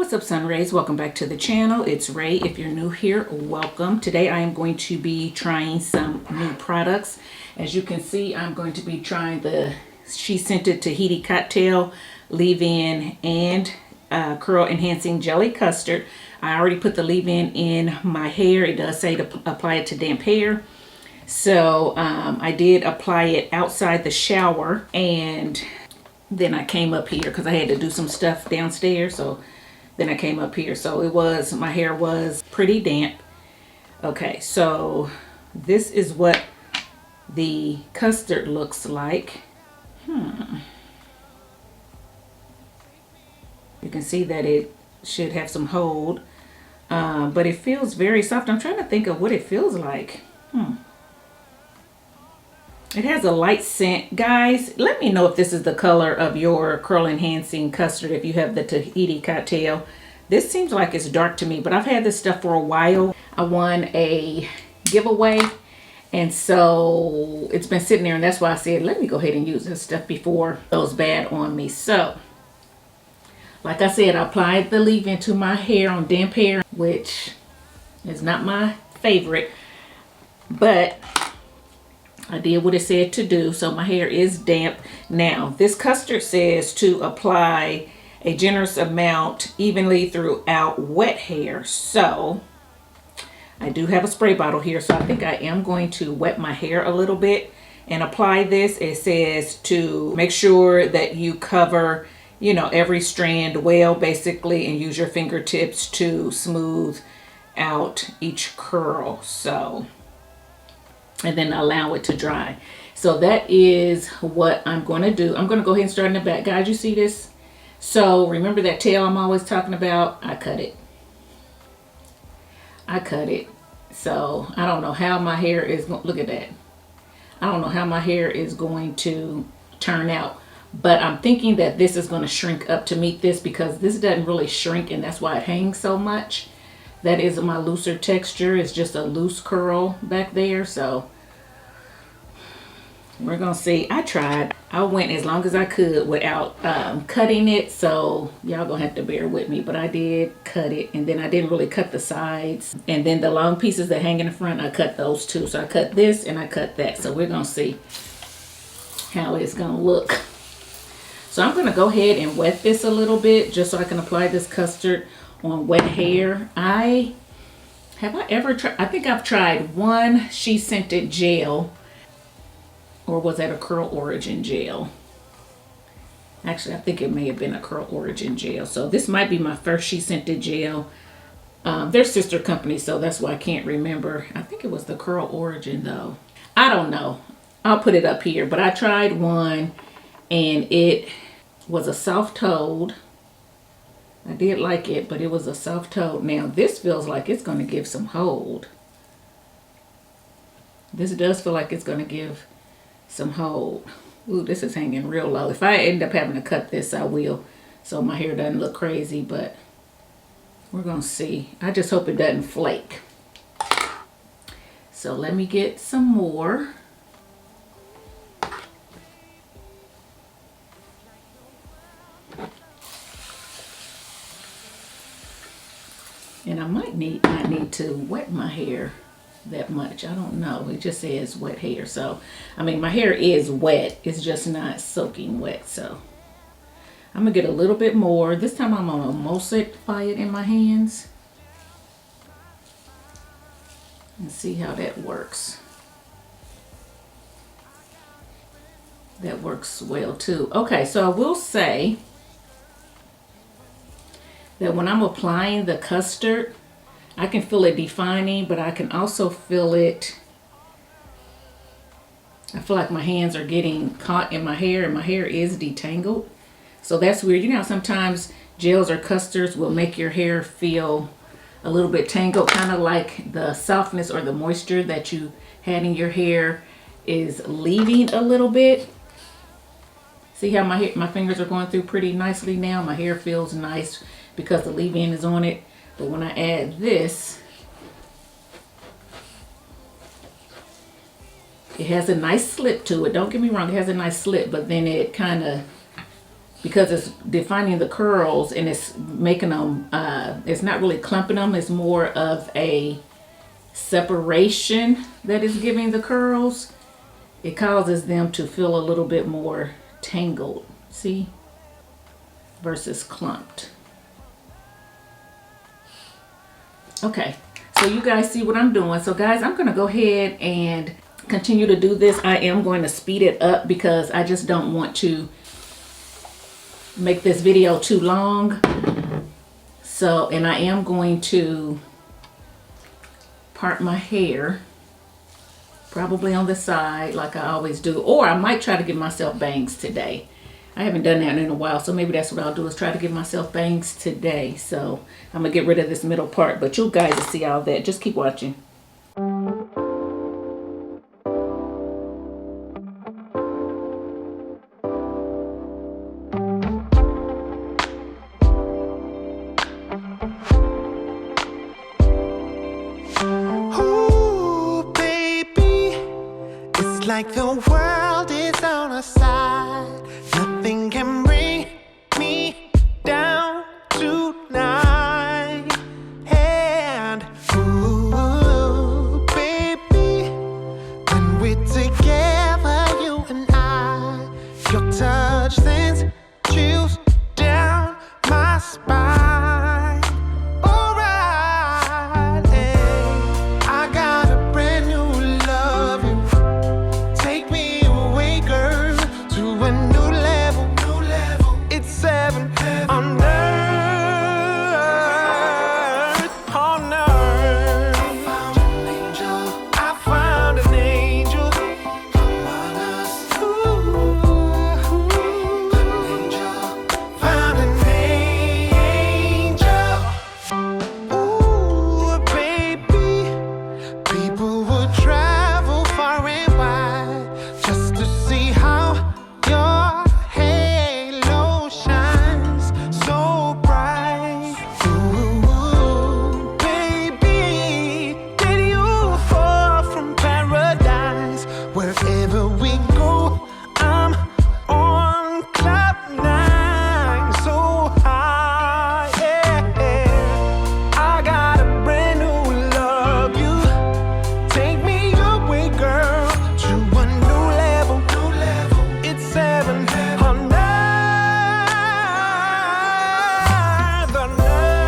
What's up, Sun Rays? Welcome back to the channel. It's Ray. If you're new here, welcome. Today I am going to be trying some new products. As you can see, I'm going to be trying the SheScentIt Tahiti Cocktail Leave-In and Curl Enhancing Jelly Custard. I already put the leave-in in my hair. It does say to apply it to damp hair. So I did apply it outside the shower, and then I came up here because I had to do some stuff downstairs. So then I came up here. So my hair was pretty damp. Okay, so this is what the custard looks like. You can see that it should have some hold, but it feels very soft. I'm trying to think of what it feels like. It has a light scent. Guys, let me know if this is the color of your curl enhancing custard if you have the Tahiti cocktail. This seems like it's dark to me, but I've had this stuff for a while. I won a giveaway, and so it's been sitting there, and that's why I said let me go ahead and use this stuff before it goes bad on me. So like I said, I applied the leave-in to my hair on damp hair, which is not my favorite, but I did what it said to do, so my hair is damp. Now, this custard says to apply a generous amount evenly throughout wet hair. So, I do have a spray bottle here, so I think I am going to wet my hair a little bit and apply this. It says to make sure that you cover, every strand well, basically, and use your fingertips to smooth out each curl. So, and then allow it to dry. So that is what I'm going to do. I'm going to go ahead and start in the back. Guys, you see this? So remember that tail I'm always talking about? I cut it. So I don't know how my hair is going. Look at that. I don't know how my hair is going to turn out. But I'm thinking that this is going to shrink up to meet this, because this doesn't really shrink, and that's why it hangs so much. That is my looser texture. It's just a loose curl back there. So we're going to see. I tried. I went as long as I could without cutting it. So y'all going to have to bear with me. But I did cut it. And then I didn't really cut the sides. And then the long pieces that hang in the front, I cut those too. So I cut this and I cut that. So we're going to see how it's going to look. So I'm going to go ahead and wet this a little bit just so I can apply this custard on wet hair. I think I've tried one SheScentIt gel, or was that a Curl Origin gel? Actually, I think it may have been a Curl Origin gel. So this might be my first SheScentIt gel. They're sister companies, so that's why I can't remember. I think it was the Curl Origin though. I don't know. I'll put it up here, but I tried one and it was a soft toed. I did like it, but it was a soft toed. Now this feels like it's going to give some hold. This does feel like it's going to give some hold. Ooh, this is hanging real low. If I end up having to cut this, I will, so my hair doesn't look crazy, but we're going to see. I just hope it doesn't flake. So let me get some more. And I might not need to wet my hair that much. I don't know. It just says wet hair. So, I mean, my hair is wet. It's just not soaking wet. So, I'm going to get a little bit more. This time I'm going to emulsify it in my hands. And see how that works. That works well too. Okay, so I will say that when I'm applying the custard, I can feel it defining, but I can also feel it. I feel like my hands are getting caught in my hair, and my hair is detangled. So that's weird. You know how sometimes gels or custards will make your hair feel a little bit tangled, kind of like the softness or the moisture that you had in your hair is leaving a little bit. See how my fingers are going through pretty nicely now? My hair feels nice because the leave-in is on it. But when I add this, it has a nice slip to it. Don't get me wrong, it has a nice slip, but then it kind of because it's defining the curls and it's making them, it's not really clumping them. It's more of a separation that is giving the curls. It causes them to feel a little bit more tangled, see, versus clumped. Okay, so you guys see what I'm doing. So guys, I'm gonna go ahead and continue to do this. I am going to speed it up because I just don't want to make this video too long. So, and I am going to part my hair, probably on the side like I always do, or I might try to give myself bangs today. I haven't done that in a while, so maybe that's what I'll do, is try to give myself bangs today. So I'm gonna get rid of this middle part, but you guys will see all that. Just keep watching. Ooh, baby, it's like the world is on our side. Nothing can bring me down tonight. And ooh, baby, when we're together, you and I, your touch sends chills down my spine. Alright, and I got a brand new love you. Take me away, girl, to a new level. It's 7 on earth, on earth. I found an angel among us. Ooh, found an angel. Ooh, baby, people would travel far and wide just to see how your halo shines so bright. Ooh, baby, did you fall from paradise? Wherever we go, I'm on cloud 9, so high. Yeah. I got a brand new love you. Take me away, girl, to a new level. It's 7 on earth, on earth.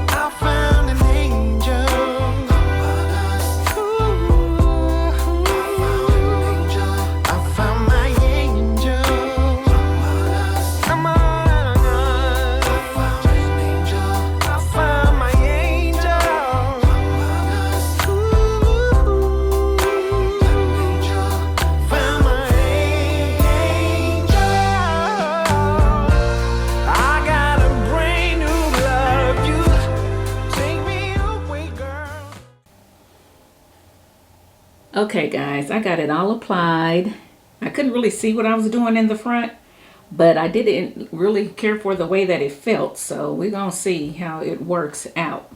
I found an angel among us. Ooh, I found my angel among us. I found my angel among us. Ooh, found my angel. I got a brand new love you. Take me away, girl. Okay guys, I got it all applied. I couldn't really see what I was doing in the front, but I didn't really care for the way that it felt, so we're gonna see how it works out.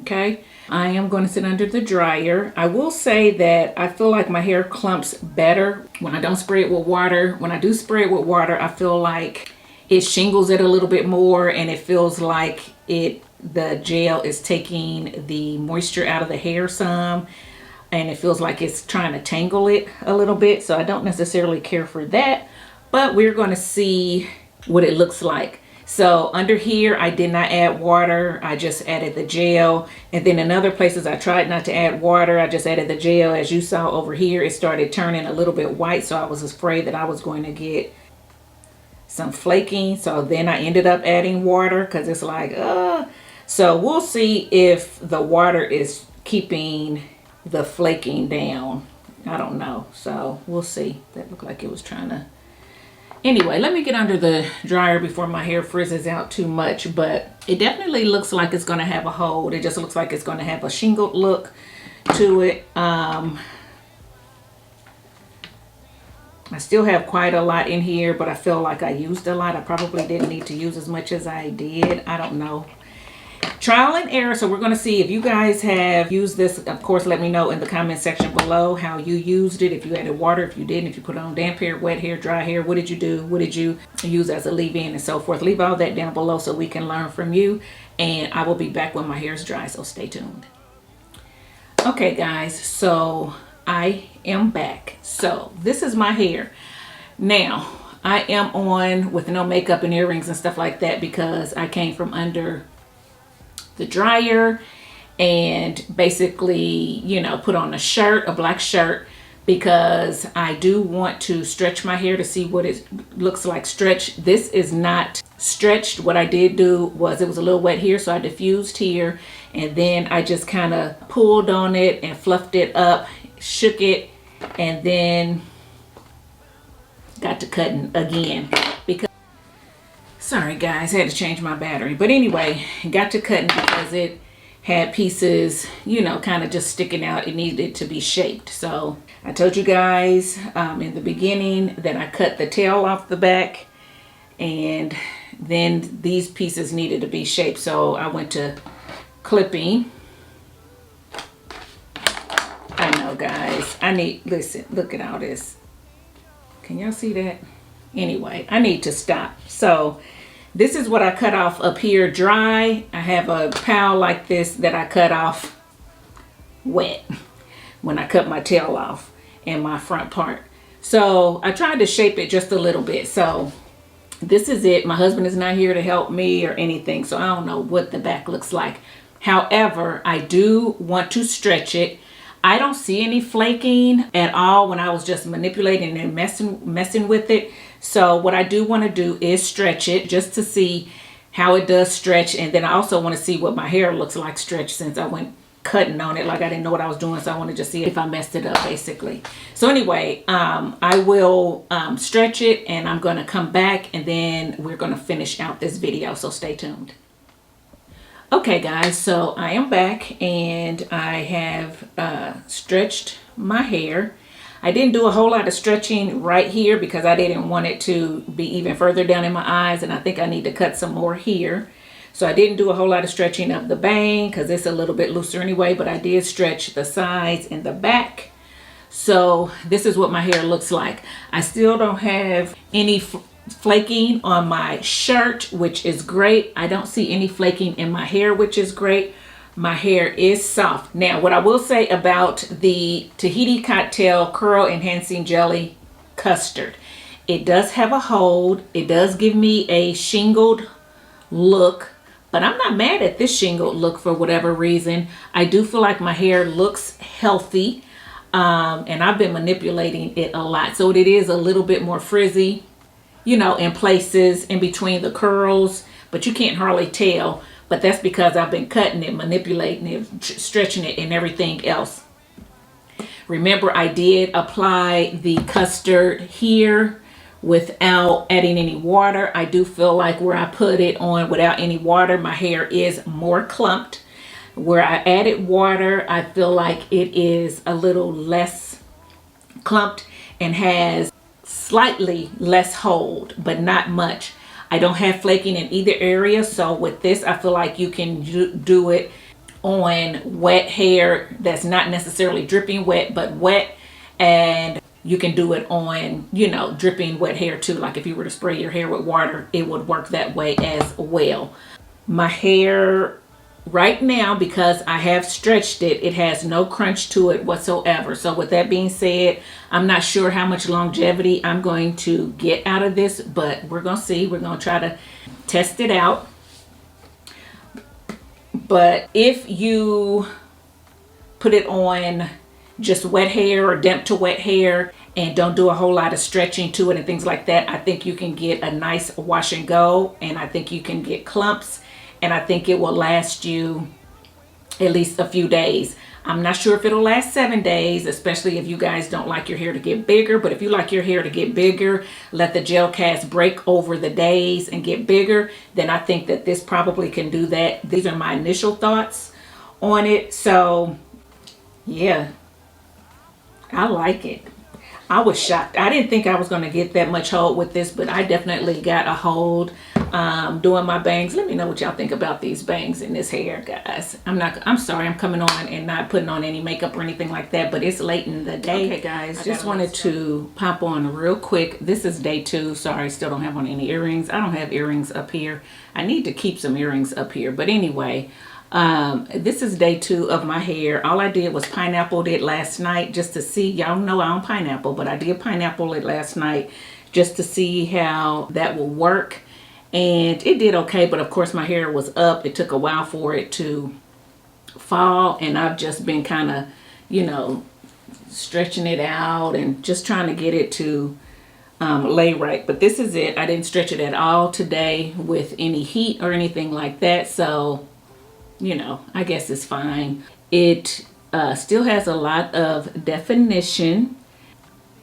Okay, I am going to sit under the dryer. I will say that I feel like my hair clumps better when I don't spray it with water. When I do spray it with water, I feel like it shingles it a little bit more, and it feels like the gel is taking the moisture out of the hair some, and it feels like it's trying to tangle it a little bit. So I don't necessarily care for that, but we're going to see what it looks like. So under here, I did not add water. I just added the gel. And then in other places, I tried not to add water. I just added the gel. As you saw over here, it started turning a little bit white. So I was afraid that I was going to get some flaking. So then I ended up adding water because it's like, So we'll see if the water is keeping the flaking down. I don't know. So we'll see. That looked like it was trying to. Anyway, let me get under the dryer before my hair frizzes out too much, but it definitely looks like it's going to have a hold. It just looks like it's going to have a shingled look to it. I still have quite a lot in here, but I feel like I used a lot. I probably didn't need to use as much as I did. I don't know. trial and error. So we're going to see if you guys have used this. Of course, let me know in the comment section below how you used it. If you added water, if you didn't, if you put it on damp hair, wet hair, dry hair, what did you do? What did you use as a leave-in and so forth? Leave all that down below so we can learn from you. And I will be back when my hair is dry, so stay tuned. Okay, guys, so I am back. So this is my hair. Now, I am on with no makeup and earrings and stuff like that because I came from under the dryer and basically, you know, put on a shirt, a black shirt, because I do want to stretch my hair to see what it looks like stretched. This is not stretched. What I did do was it was a little wet here, so I diffused here, and then I just kind of pulled on it and fluffed it up, shook it, and then got to cutting again because, sorry guys, I had to change my battery. But anyway, got to cutting because it had pieces, you know, kind of just sticking out. It needed to be shaped. So I told you guys in the beginning that I cut the tail off the back, and then these pieces needed to be shaped. So I went to clipping. I know, guys, listen, look at all this. Can y'all see that? Anyway, I need to stop. So this is what I cut off up here dry. I have a pile like this that I cut off wet when I cut my tail off and my front part. So I tried to shape it just a little bit. So this is it. My husband is not here to help me or anything, so I don't know what the back looks like. However, I do want to stretch it. I don't see any flaking at all when I was just manipulating and messing with it. So what I do want to do is stretch it just to see how it does stretch. And then I also want to see what my hair looks like stretched, since I went cutting on it like I didn't know what I was doing. So I wanted to see if I messed it up, basically. So anyway, I will stretch it, and I'm going to come back, and then we're going to finish out this video. So stay tuned. Okay guys, so I am back, and I have stretched my hair. I didn't do a whole lot of stretching right here because I didn't want it to be even further down in my eyes, and I think I need to cut some more here. So I didn't do a whole lot of stretching of the bang because it's a little bit looser anyway, but I did stretch the sides and the back. So this is what my hair looks like. I still don't have any flaking on my shirt, which is great. I don't see any flaking in my hair, which is great. My hair is soft. Now, what I will say about the Tahiti Cocktail Curl Enhancing Jelly Custard, it does have a hold. It does give me a shingled look, but I'm not mad at this shingled look for whatever reason. I do feel like my hair looks healthy, and I've been manipulating it a lot. So it is a little bit more frizzy, you know, in places in between the curls, but you can't hardly tell. But that's because I've been cutting it, manipulating it, stretching it, and everything else. Remember, I did apply the custard here without adding any water. I do feel like where I put it on without any water, my hair is more clumped. Where I added water, I feel like it is a little less clumped and has slightly less hold, but not much. I don't have flaking in either area, so with this I feel like you can do it on wet hair that's not necessarily dripping wet, but wet, and you can do it on, you know, dripping wet hair too. Like if you were to spray your hair with water, it would work that way as well. My hair right now, because I have stretched it, it has no crunch to it whatsoever. So with that being said, I'm not sure how much longevity I'm going to get out of this, but we're going to see. We're going to try to test it out. But if you put it on just wet hair or damp to wet hair and don't do a whole lot of stretching to it and things like that, I think you can get a nice wash and go, and I think you can get clumps, and I think it will last you at least a few days. I'm not sure if it'll last 7 days, especially if you guys don't like your hair to get bigger. But if you like your hair to get bigger, let the gel cast break over the days and get bigger, then I think that this probably can do that. These are my initial thoughts on it. So yeah, I like it. I was shocked. I didn't think I was going to get that much hold with this, but I definitely got a hold. doing my bangs. Let me know what y'all think about these bangs and this hair, guys. I'm sorry, I'm coming on and not putting on any makeup or anything like that, but it's late in the day. Okay, guys, just wanted to pop on real quick. This is day 2. Sorry, still don't have on any earrings. I don't have earrings up here. I need to keep some earrings up here, but anyway, this is day 2 of my hair. All I did was pineappled it last night just to see. Y'all know I don't pineapple, but I did pineapple it last night just to see how that will work. And it did okay, but of course my hair was up. It took a while for it to fall, and I've just been kind of, you know, stretching it out and just trying to get it to lay right. But this is it. I didn't stretch it at all today with any heat or anything like that, so you know, I guess it's fine. It still has a lot of definition.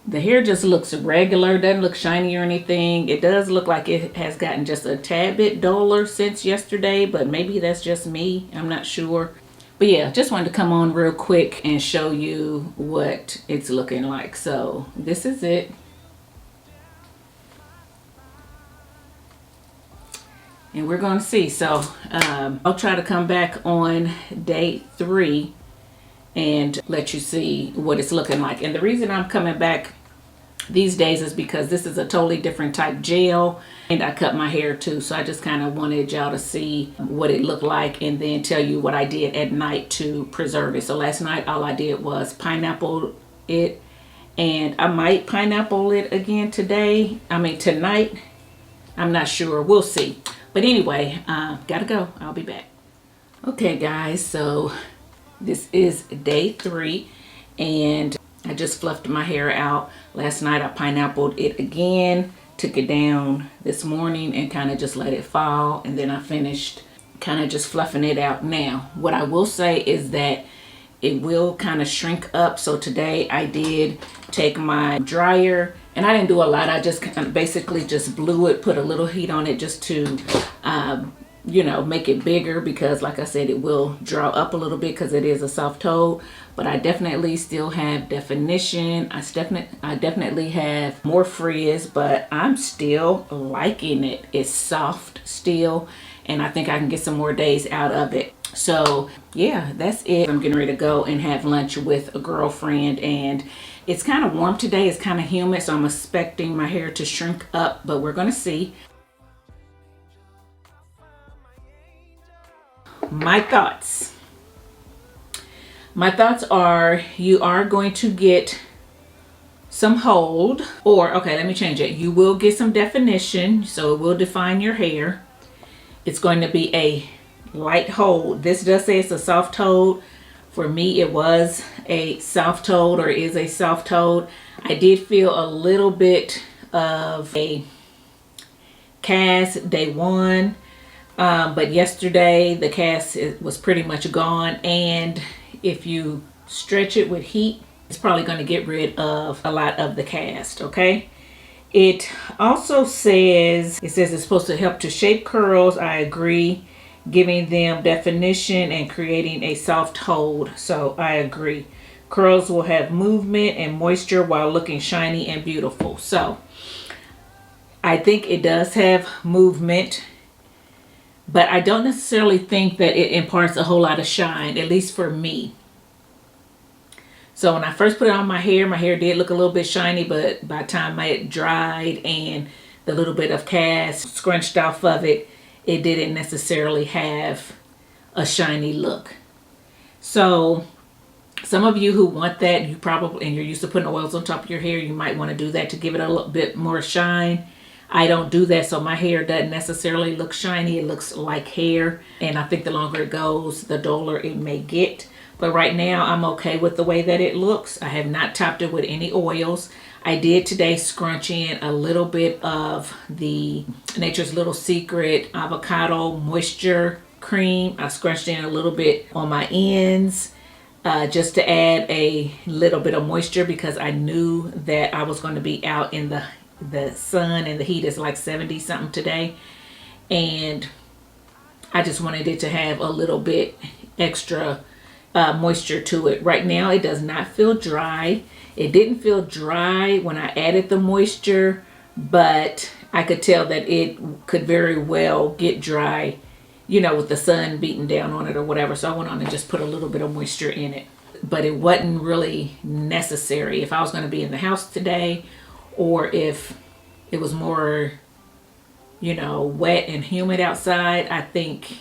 The hair just looks regular, doesn't look shiny or anything. It does look like it has gotten just a tad bit duller since yesterday, but maybe that's just me. I'm not sure. But yeah, just wanted to come on real quick and show you what it's looking like. So this is it. And we're going to see. So I'll try to come back on day 3 and let you see what it's looking like. And the reason I'm coming back these days is because this is a totally different type gel, and I cut my hair too. So I just kind of wanted y'all to see what it looked like and then tell you what I did at night to preserve it. So last night all I did was pineapple it, and I might pineapple it again today. I mean tonight. I'm not sure. We'll see. But anyway, gotta go. I'll be back. Okay, guys, so this is day 3, and I just fluffed my hair out. Last night I pineappled it again, took it down this morning and kind of just let it fall, and then I finished kind of just fluffing it out. Now, what I will say is that it will kind of shrink up. So today I did take my dryer, and I didn't do a lot. I just kind of basically just blew it, put a little heat on it just to, you know, make it bigger, because like I said, it will draw up a little bit because it is a soft toad. But I definitely still have definition. I definitely have more frizz, but I'm still liking it. It's soft still, and I think I can get some more days out of it. So yeah, that's it. I'm getting ready to go and have lunch with a girlfriend, and it's kind of warm today. It's kind of humid, so I'm expecting my hair to shrink up, but we're gonna see. My thoughts are, you are going to get some hold, or okay, let me change it. You will get some definition, so it will define your hair. It's going to be a light hold. This does say it's a soft toad. For me, it was a soft toad, or is a soft toad. I did feel a little bit of a cast day 1, but yesterday the cast was pretty much gone, and if you stretch it with heat, it's probably going to get rid of a lot of the cast. Okay. It also says, it's supposed to help to shape curls. I agree. Giving them definition and creating a soft hold. So I agree. Curls will have movement and moisture while looking shiny and beautiful. So I think it does have movement, but I don't necessarily think that it imparts a whole lot of shine, at least for me. So when I first put it on my hair did look a little bit shiny, but by the time it dried and the little bit of cast scrunched off of it, it didn't necessarily have a shiny look. So some of you who want that, you probably, and you're used to putting oils on top of your hair, you might want to do that to give it a little bit more shine. I don't do that, so my hair doesn't necessarily look shiny. It looks like hair, and I think the longer it goes, the duller it may get. But right now, I'm okay with the way that it looks. I have not topped it with any oils. I did today scrunch in a little bit of the Nature's Little Secret Avocado Moisture Cream. I scrunched in a little bit on my ends just to add a little bit of moisture, because I knew that I was going to be out in the sun, and the heat is like 70 something today. And I just wanted it to have a little bit extra moisture to it. Right now it does not feel dry. It didn't feel dry when I added the moisture, but I could tell that it could very well get dry, you know, with the sun beating down on it or whatever. So I went on and just put a little bit of moisture in it. But it wasn't really necessary. If I was going to be in the house today, or if it was more, you know, wet and humid outside, I think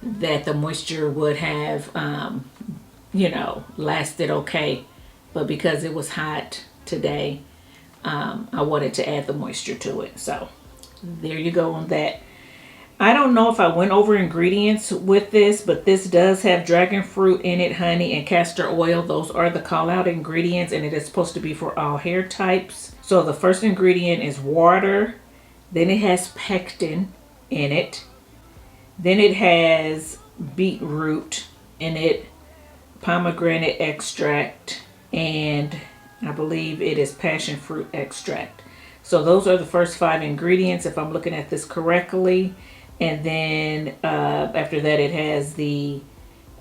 that the moisture would have, you know, lasted okay. But because it was hot today, I wanted to add the moisture to it. So there you go on that. I don't know if I went over ingredients with this, but this does have dragon fruit in it, honey, and castor oil. Those are the call out ingredients, and it is supposed to be for all hair types. So the first ingredient is water. Then it has pectin in it. Then it has beetroot in it, pomegranate extract, and I believe it is passion fruit extract. So those are the first 5 ingredients, if I'm looking at this correctly. And then after that, it has the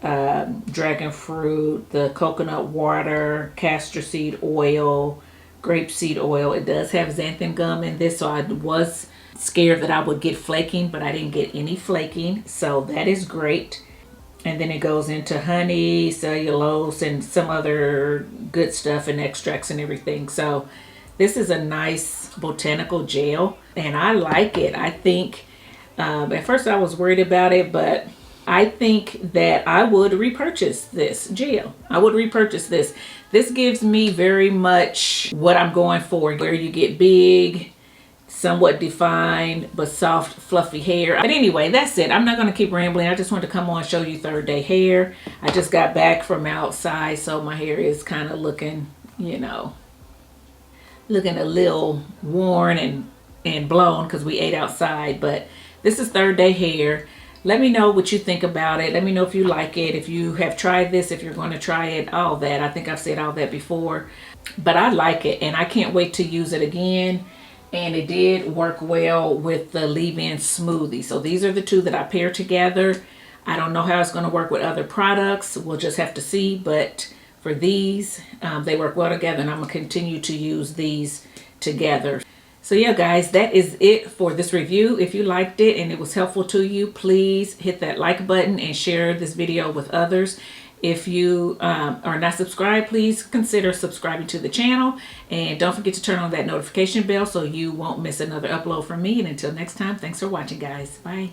dragon fruit, the coconut water, castor seed oil, grapeseed oil. It does have xanthan gum in this, so I was scared that I would get flaking, but I didn't get any flaking, so that is great. And then it goes into honey, cellulose, and some other good stuff and extracts and everything. So this is a nice botanical gel, and I like it. I think at first I was worried about it, but I think that I would repurchase this gel. I would repurchase this. This gives me very much what I'm going for, where you get big, somewhat defined, but soft, fluffy hair. But anyway, that's it. I'm not going to keep rambling. I just wanted to come on and show you 3rd day hair. I just got back from outside, so my hair is kind of looking, you know, looking a little worn and blown because we ate outside. But this is 3rd day hair. Let me know what you think about it. Let me know if you like it, if you have tried this, if you're going to try it, all that. I think I've said all that before, but I like it and I can't wait to use it again. And it did work well with the leave-in smoothie. So these are the 2 that I paired together. I don't know how it's going to work with other products. We'll just have to see. But for these, they work well together, and I'm going to continue to use these together. So yeah, guys, that is it for this review. If you liked it and it was helpful to you, please hit that like button and share this video with others. If you are not subscribed, please consider subscribing to the channel. And don't forget to turn on that notification bell so you won't miss another upload from me. And until next time, thanks for watching, guys. Bye.